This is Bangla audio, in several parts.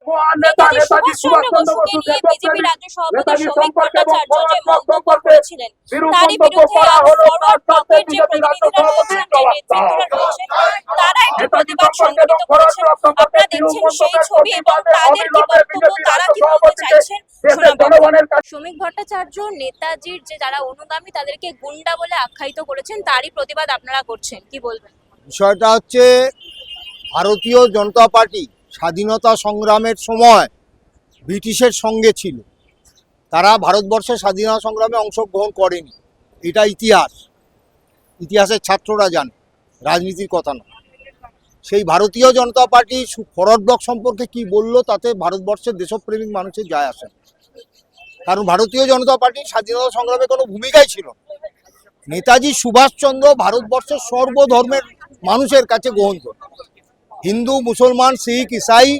মহান নেতা নেতাজি সুভাষচন্দ্র বসু বিজেপি রাজ্য সভাপতি নেতাজি শ্রমিক সম্পর্কে এবং ভট্টাচার্য যে ফরওয়ার্ড মন্তব্য বক্তব্যে করেছিলেন বিরূপ তারই মন্তব্য বিরুদ্ধে করা আজ হলো ফরওয়ার্ড তার ব্লকের যে বিজেপি রাজ্য প্রতিনিধিরা রয়েছেন, যে সভাপতির নেতৃত্বরা রয়েছেন, তারা একটু প্রতিবাদ সংগঠিত করেছেন। আপনারা দেখছেন সেই ছবি এবং তাদের কি বক্তব্য, তারা কি বলতে চাইছেন শোনাবো। শ্রমিক ভট্টাচার্য নেতাজির যে যারা অনুগামী তাদেরকে গুন্ডা বলে আখ্যায়িত করেছেন, তারই প্রতিবাদ আপনারা করছেন, কি বলবেন? বিষয়টা হচ্ছে ভারতীয় জনতা পার্টি স্বাধীনতা সংগ্রামের সময় ব্রিটিশের সঙ্গে ছিল। তারা ভারতবর্ষের স্বাধীনতা সংগ্রামে অংশগ্রহণ করেনি, এটা ইতিহাসের ছাত্ররা জানে, রাজনীতির কথা না। সেই ভারতীয় জনতা পার্টি ফরওয়ার্ড ব্লক সম্পর্কে কি বললো তাতে ভারতবর্ষের দেশপ্রেমিক মানুষের যায় আসে না। কারণ ভারতীয় জনতা পার্টির স্বাধীনতা সংগ্রামে কোনো ভূমিকাই ছিল না। নেতাজি সুভাষচন্দ্র ভারতবর্ষের সর্বধর্মের মানুষের কাছে গ্রহণযোগ্য। হিন্দু, মুসলমান, শিখ, ইসাই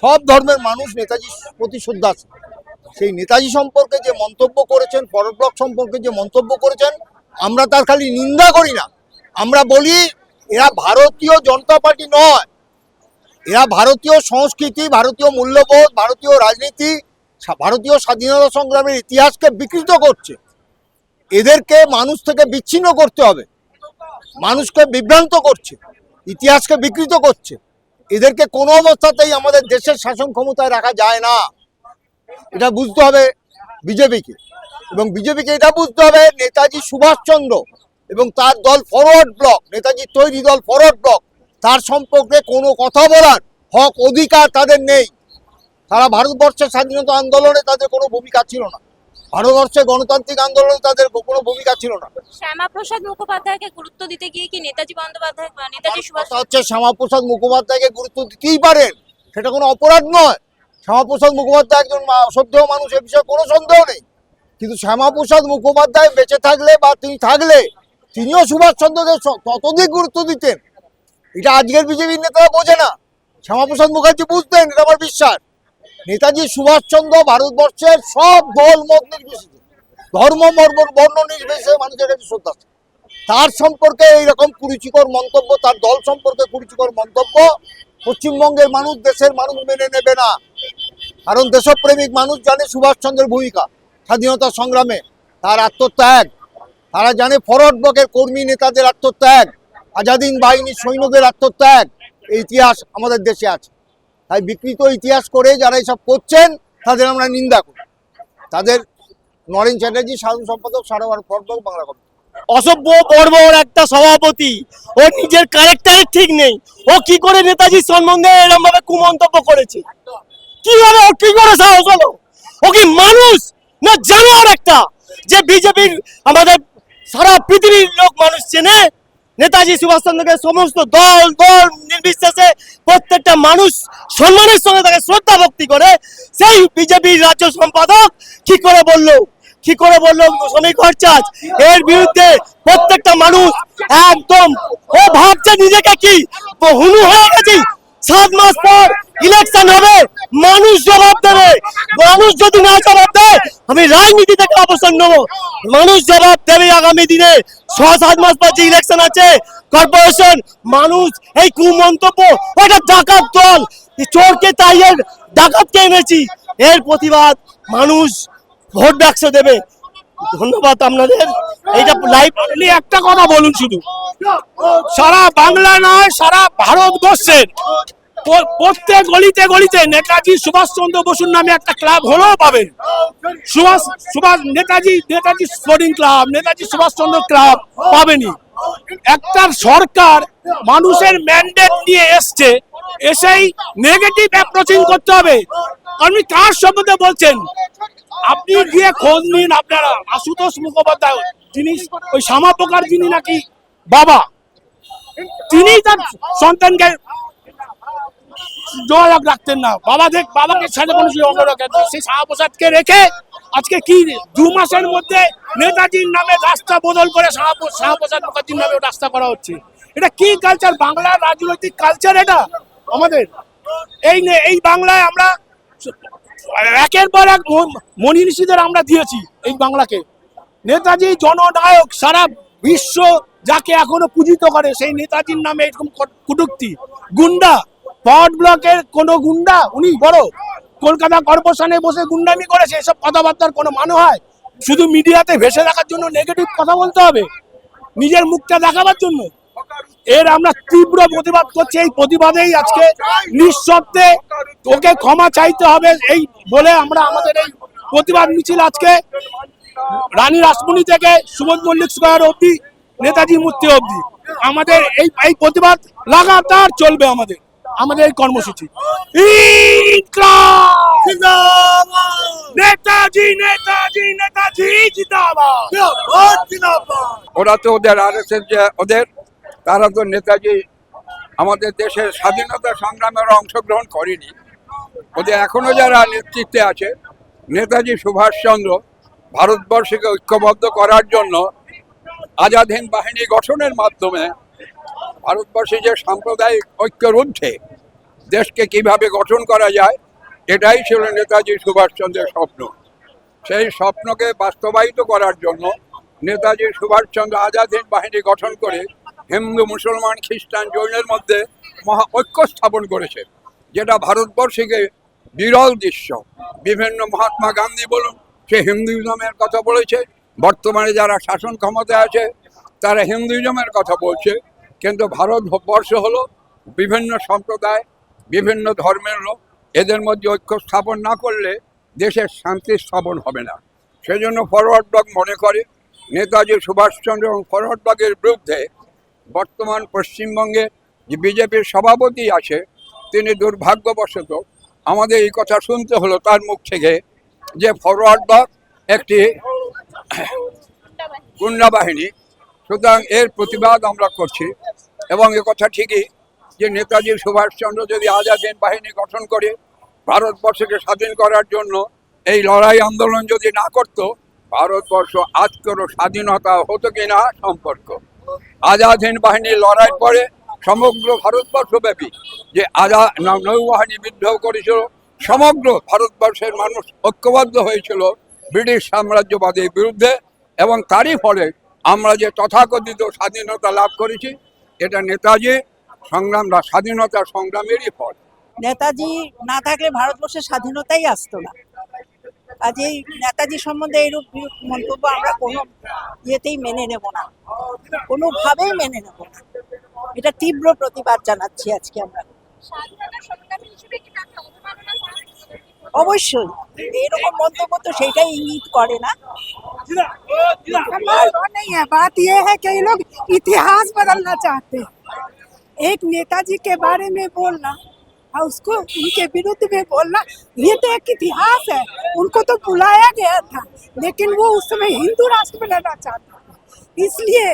সব ধর্মের মানুষ নেতাজির প্রতি শ্রদ্ধাশীল। সেই নেতাজি সম্পর্কে যে মন্তব্য করেছেন, ফরওয়ার্ড ব্লক সম্পর্কে যে মন্তব্য করেছেন, আমরা তার খালি নিন্দা করি না, আমরা বলি এরা ভারতীয় জনতা পার্টি নয়, এরা ভারতীয় সংস্কৃতি, ভারতীয় মূল্যবোধ, ভারতীয় রাজনীতি, ভারতীয় স্বাধীনতা সংগ্রামের ইতিহাসকে বিকৃত করছে। এদেরকে মানুষ থেকে বিচ্ছিন্ন করতে হবে, মানুষকে বিভ্রান্ত করছে, ইতিহাসকে বিকৃত করছে। এদেরকে কোনো অবস্থাতেই আমাদের দেশের শাসন ক্ষমতায় রাখা যায় না। এটা বুঝতে হবে বিজেপিকে, এবং বিজেপিকে এটা বুঝতে হবে নেতাজি সুভাষচন্দ্র এবং তার দল ফরওয়ার্ড ব্লক, নেতাজির তৈরি দল ফরওয়ার্ড ব্লক, তার সম্পর্কে কোনো কথা বলার হক অধিকার তাদের নেই। তারা ভারতবর্ষের স্বাধীনতা আন্দোলনে তাদের কোনো ভূমিকা ছিল না, ভারতবর্ষের গণতান্ত্রিক আন্দোলনে তাদের কোনো ভূমিকা ছিল না। শ্যামাপ্রসাদ মুখোপাধ্যায়কে গুরুত্ব দিতে গিয়ে কি নেতাজি বন্দ্যোপাধ্যায় বা নেতাজি সুভাষ হচ্ছে শ্যামাপ্রসাদ মুখোপাধ্যায়কে গুরুত্ব দিতেই পারেন, সেটা কোনো অপরাধ নয়। শ্যামাপ্রসাদ মুখোপাধ্যায় একজন শ্রদ্ধেয় মানুষ, এ বিষয়ে কোনো সন্দেহ নেই। কিন্তু শ্যামাপ্রসাদ মুখোপাধ্যায় বেঁচে থাকলে বা তিনি থাকলে তিনিও সুভাষচন্দ্রকে ততোধিক গুরুত্ব দিতেন। এটা আজকের বিজেপির নেতারা বোঝে না, শ্যামাপ্রসাদ মুখার্জি বুঝতেন, এটা আমার বিশ্বাস। নেতাজি সুভাষচন্দ্র ভারতবর্ষের সব দল মত নির্বিশেষে, ধর্ম বর্ণ নির্বিশেষে মানুষের কাছে শ্রদ্ধা। তার সম্পর্কে এইরকম কুরুচিকর মন্তব্য, তার দল সম্পর্কে কুরুচিকর মন্তব্য পশ্চিমবঙ্গের মানুষ, দেশের মানুষ মেনে নেবে না। কারণ দেশপ্রেমিক মানুষ জানে সুভাষচন্দ্রের ভূমিকা স্বাধীনতা সংগ্রামে, তার আত্মত্যাগ। তারা জানে ফরওয়ার্ড ব্লকের কর্মী নেতাদের আত্মত্যাগ, আজাদিন বাহিনীর সৈন্যদের আত্মত্যাগ, এই ইতিহাস আমাদের দেশে আছে। তাই বিকৃত ইতিহাস করে যারা এসব করছেন তাদের আমরা নিন্দা করি। তাদের নরেন চ্যাটার্জি, সাধারণ সম্পাদক, ফরওয়ার্ড ব্লক, বাংলা কমিটি। অসভ্য বর্বর একটা সভাপতি, ও নিজের ক্যারেক্টার ঠিক নেই। ও কি করে নেতাজির সম্বন্ধে এরকম ভাবে কুমন্তব্য করেছে? কিভাবে ও কি করে সাহস হলো? ও কি মানুষ না জানোয়ার একটা, যে বিজেপির আমাদের সারা পৃথিবীর লোক মানুষ চেনে? নেতাজি সুভাষচন্দ্রকে সমস্ত দল নির্বিশেষে প্রত্যেকটা মানুষ সম্মানের সঙ্গে তাকে শ্রদ্ধা ভক্তি করে। সেই বিজেপির রাজ্য সম্পাদক কি করে বললো শ্রমিক ভট্টাচার্য এর বিরুদ্ধে প্রত্যেকটা মানুষ একদম, ও ভাবছে নিজেকে কি হুনু হয়ে গেছি। 7 মাস পর ইলেকশন হবে, মানুষ জবাব দেবে। মানুষ যদি না জবাব দেয় আমি রাজনীতি থেকে অবসর নেব। মানুষ জবাব দেবে আগামী দিনে। 6-7 মাস পর যে ইলেকশন আছে, কর্পোরেশন, মানুষ এই কুমন্তব্য, ওটা ডাকাত দল, চোরকে তাই ডাকাতকে এনেছি, এর প্রতিবাদ মানুষ ভোট বাক্সে দেবে। ধন্যবাদ আপনাদের। এইটা লাইভ একটা কথা বলুন, শুধু সারা বাংলা নয়, সারা ভারতবর্ষের প্রত্যেক গলিতে গলিতে নেতাজি সুভাষচন্দ্র বসুর নামে একটা ক্লাব হলেও পাবেন। Netaji sporting club, Netaji Subhashchandra club পাবেনি। একটা সরকার মানুষের ম্যান্ডেট নিয়ে এসছে, এসেই নেগেটিভ অ্যাপ্রোচিং করতে হবে। আপনি কার সম্বন্ধে বলছেন? আপনি গিয়ে খোঁজ নিন। আপনারা আশুতোষ মুখোপাধ্যায়, যিনি ওই শ্যামাপ্রকার, যিনি নাকি বাবা, তিনি তার সন্তানকে যোগাযোগ রাখতেন না। বাবাকে সাথে কোনো যোগাযোগ রাখতেন, সেই শ্যামাপ্রসাদকে রেখে আজকে কি 2 মাসের মধ্যে নেতাজির নামে রাস্তা বদল করে শ্যামাপ্রসাদ মুখার্জির নামে রাস্তা করা হচ্ছে। এটা কি কালচার? বাংলার রাজনৈতিক কালচার এটা আমাদের। এই বাংলায় আমরা একের পর এক মনি ঋষিদের আমরা দিয়েছি এই বাংলাকে। নেতাজি জননায়ক, সারা বিশ্ব যাকে এখনো পূজিত করে, সেই নেতাজির নামে এরকম কটূক্তি। গুন্ডা, ফরওয়ার্ড ব্লকের কোনো গুন্ডা? উনি বড় কলকাতা কর্পোরেশনে বসে গুন্ডামি করেছে, এসব কথাবার্তার কোনো মানে হয়? শুধু মিডিয়াতে ভেসে রাখার জন্য নেগেটিভ কথা বলতে হবে, নিজের মুখটা দেখাবার জন্য? এর আমরা তীব্র প্রতিবাদ করছি। এই প্রতিবাদেই আজকে নিঃশব্দে ওকে ক্ষমা চাইতে হবে এই বলে আমরা আমাদের এই প্রতিবাদ মিছিল আজকে রানী রাসমণি থেকে সুবোধ মল্লিক স্কয়ার অবধি নেতাজি মূর্তি অবধি আমাদের এই প্রতিবাদ লাগাতার চলবে। আমাদের এই কর্মসূচি নেতাজি নেতাজি নেতাজি জিন্দাবাদ। ওরা তো ওদের আরএসএস যে ওদের, তারা তো নেতাজি আমাদের দেশের স্বাধীনতা সংগ্রামের অংশগ্রহণ করেনি। ওদের এখনো যারা নেতৃত্বে আছে, নেতাজি সুভাষচন্দ্র ভারতবর্ষকে ঐক্যবদ্ধ করার জন্য আজাদ হিন্দ বাহিনী গঠনের মাধ্যমে ভারতবর্ষে যে সাম্প্রদায়িক ঐক্যের ঊর্ধ্বে দেশকে কিভাবে গঠন করা যায়, এটাই ছিল নেতাজি সুভাষচন্দ্রের স্বপ্ন। সেই স্বপ্নকে বাস্তবায়িত করার জন্য নেতাজি সুভাষচন্দ্র আজাদ হিন্দ বাহিনী গঠন করে হিন্দু, মুসলমান, খ্রিস্টান, জৈনের মধ্যে মহা ঐক্য স্থাপন করেছে, যেটা ভারতবর্ষকে বিরল দৃশ্য। বিভিন্ন মহাত্মা গান্ধী বলুন, সে হিন্দুইজমের কথা বলেছে। বর্তমানে যারা শাসন ক্ষমতায় আছে তারা হিন্দুইজমের কথা বলছে, কিন্তু ভারতবর্ষ হলো বিভিন্ন সম্প্রদায়, বিভিন্ন ধর্মের লোক। এদের মধ্যে ঐক্য স্থাপন না করলে দেশের শান্তি স্থাপন হবে না। সেজন্য ফরওয়ার্ড ব্লক মনে করে নেতাজি সুভাষচন্দ্র এবং ফরওয়ার্ড ব্লকের বিরুদ্ধে বর্তমান পশ্চিমবঙ্গে যে বিজেপির সভাপতি আছে, তিনি দুর্ভাগ্যবশত আমাদের এই কথা শুনতে হলো তার মুখ থেকে যে ফরওয়ার্ড ব্লক একটি গুন্ডা বাহিনী। সুতরাং এর প্রতিবাদ আমরা করছি এবং কথা ঠিকই যে নেতাজি সুভাষচন্দ্র যদি আজাদ হিন্দ বাহিনী গঠন করে ভারতবর্ষকে স্বাধীন করার জন্য এই লড়াই আন্দোলন যদি না করত, ভারতবর্ষ আজকেরও স্বাধীনতা হতো কিনা সম্পর্ক। আজাদ হিন্দ বাহিনীর লড়াই পরে সমগ্র ভারতবর্ষব্যাপী যে নৌবাহিনী বিদ্রোহ করেছিল, সমগ্র ভারতবর্ষের মানুষ ঐক্যবদ্ধ হয়েছিল ব্রিটিশ সাম্রাজ্যবাদের বিরুদ্ধে, এবং তারই ফলে আমরা যে তথাকথিত স্বাধীনতা লাভ করেছি, এটা নেতাজি স্বাধীনতা সংগ্রামেরই ফল। নেতাজি না থাকলে ভারতবর্ষের স্বাধীনতাই আসতো না। কাজেই নেতাজি সম্বন্ধে এইরূপ মন্তব্য আমরা কোনো ইয়েতেই মেনে নেব না, কোনোভাবেই মেনে নেব না। এটা তীব্র প্রতিবাদ জানাচ্ছি আজকে আমরা। অবশ্যই এরকম মন্তব্য তো সেটাই ইঙ্গিত করে না। नहीं है, बात यह है कि ये लोग इतिहास बदलना चाहते हैं। एक नेताजी के बारे में बोलना और उसको उनके विरुद्ध में बोलना, ये तो एक इतिहास है। उनको तो बुलाया गया था, लेकिन वो उस समय हिंदू राष्ट्र बनाना चाहते थे। इसलिए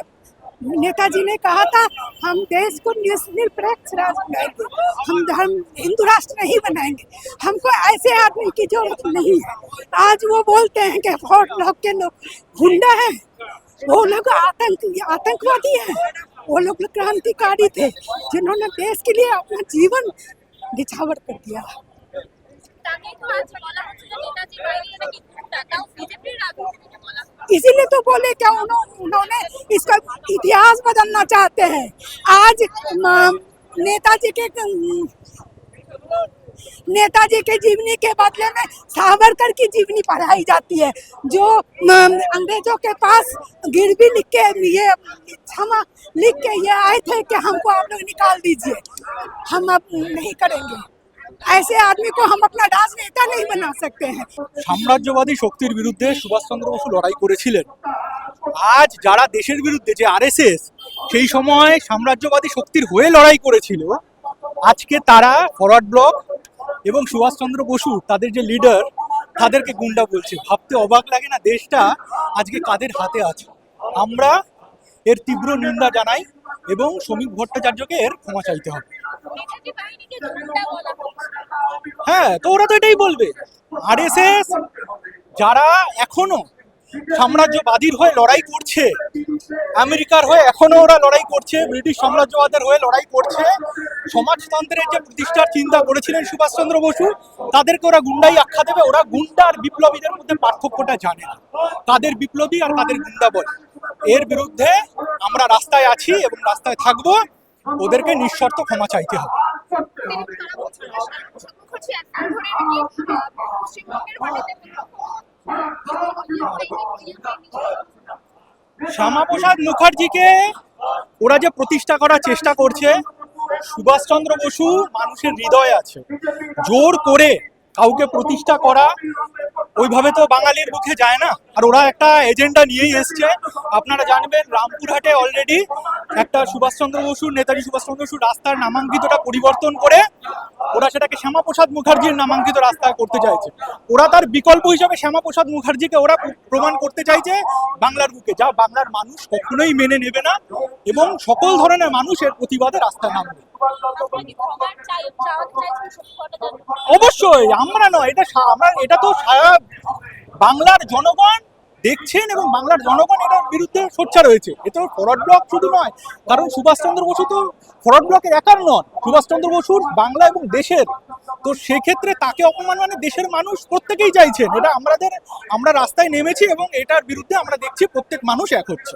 नेताजी ने कहा था हम देश को निरपेक्ष राष्ट्र बनाएंगे, हम हिंदू राष्ट्र नहीं बनाएंगे, हमको ऐसे आदमी की जरूरत नहीं है। आज वो बोलते हैं कि फॉर्ट ब्लॉक के लोग गुंडा हैं, वो लोग आतंकवादी हैं, वो लोग क्रांतिकारी थे जिन्होंने देश के लिए अपना जीवन निछावर कर दिया। इसीलिए तो बोले क्या उन्होंने इसका इतिहास बदलना चाहते हैं। आज नेताजी के जीवनी के बदले में सावरकर की जीवनी पढ़ाई जाती है, जो अंग्रेजों के पास गिरवी लिख के ये क्षमा लिख के ये आए थे कि हमको आप लोग निकाल दीजिए, हम अब नहीं करेंगे। ऐसे आदमी को हम अपना राजनेता नहीं बना सकते हैं। সাম্রাজ্যবাদী শক্তির বিরুদ্ধে সুভাষচন্দ্র বসু লড়াই করেছিলেন। আজ যারা দেশের বিরুদ্ধে, যে আরএসএস সেই সময় সাম্রাজ্যবাদী শক্তির হয়ে লড়াই করেছিল, আজকে তারা ফরওয়ার্ড ব্লক এবং সুভাষচন্দ্র বসু তাদের যে লিডার, তাদেরকে গুন্ডা বলছে। ভাবতে অবাক লাগে না দেশটা আজকে কাদের হাতে আছে? আমরা এর তীব্র নিন্দা জানাই এবং শ্রমিক ভট্টাচার্যকে এর ক্ষমা চাইতে হবে। হ্যাঁ, তো ওরা তো এটাই বলবে। আরএসএস যারা এখনো সাম্রাজ্যবাদীর হয়ে লড়াই করছে, আমেরিকার হয়ে এখনো ওরা লড়াই করছে, ব্রিটিশ সাম্রাজ্যবাদের হয়ে লড়াই করছে, সমাজতন্ত্রের যে প্রতিষ্ঠার চিন্তা করেছিলেন সুভাষচন্দ্র বসু, তাদেরকে ওরা গুন্ডাই আখ্যা দেবে। ওরা গুন্ডা আর বিপ্লবীদের মধ্যে পার্থক্যটা জানে না, তাদের বিপ্লবী আর তাদের গুন্ডা বলে। এর বিরুদ্ধে আমরা রাস্তায় আছি এবং রাস্তায় থাকবো। ওদেরকে নিঃশর্ত ক্ষমা চাইতে হবে। বলছি এতদিন ধরে নাকি পশ্চিমবঙ্গের মাটিতে শ্যামাপ্রসাদ মুখার্জিকে ওরা যে প্রতিষ্ঠা করার চেষ্টা করছে, সুভাষচন্দ্র বসু মানুষের হৃদয়ে আছে, জোর করে কাউকে প্রতিষ্ঠা করা ওইভাবে তো বাঙালির মুখে যায় না। আর ওরা একটা এজেন্ডা নিয়েই এসছে। আপনারা জানবেন রামপুরহাটে অলরেডি একটা সুভাষচন্দ্র বসু, নেতাজি সুভাষচন্দ্র বসুর রাস্তার নামাঙ্কিতটা পরিবর্তন করে ওরা সেটাকে শ্যামাপ্রসাদ মুখার্জির নামাঙ্কিত রাস্তা করতে চাইছে। ওরা তার বিকল্প হিসাবে শ্যামাপ্রসাদ মুখার্জিকে ওরা প্রমাণ করতে চাইছে বাংলার বুকে, যা বাংলার মানুষ কখনোই মেনে নেবে না এবং সকল ধরনের মানুষ এর প্রতিবাদে রাস্তায় নামবে। অবশ্যই, আমরা নয়, এটা তো সারা বাংলার জনগণ দেখছেন এবং বাংলার জনগণ এটার বিরুদ্ধে সোচ্চার হয়েছে। এ তো ফরওয়ার্ড ব্লক শুধু নয়, কারণ সুভাষচন্দ্র বসু তো ফরওয়ার্ড ব্লকের একার নন, সুভাষচন্দ্র বসুর বাংলা এবং দেশের। তো সেক্ষেত্রে তাকে অপমান মানে দেশের মানুষ প্রত্যেকেই চাইছেন। এটা আমরা রাস্তায় নেমেছি এবং এটার বিরুদ্ধে আমরা দেখছি প্রত্যেক মানুষ এক হচ্ছে।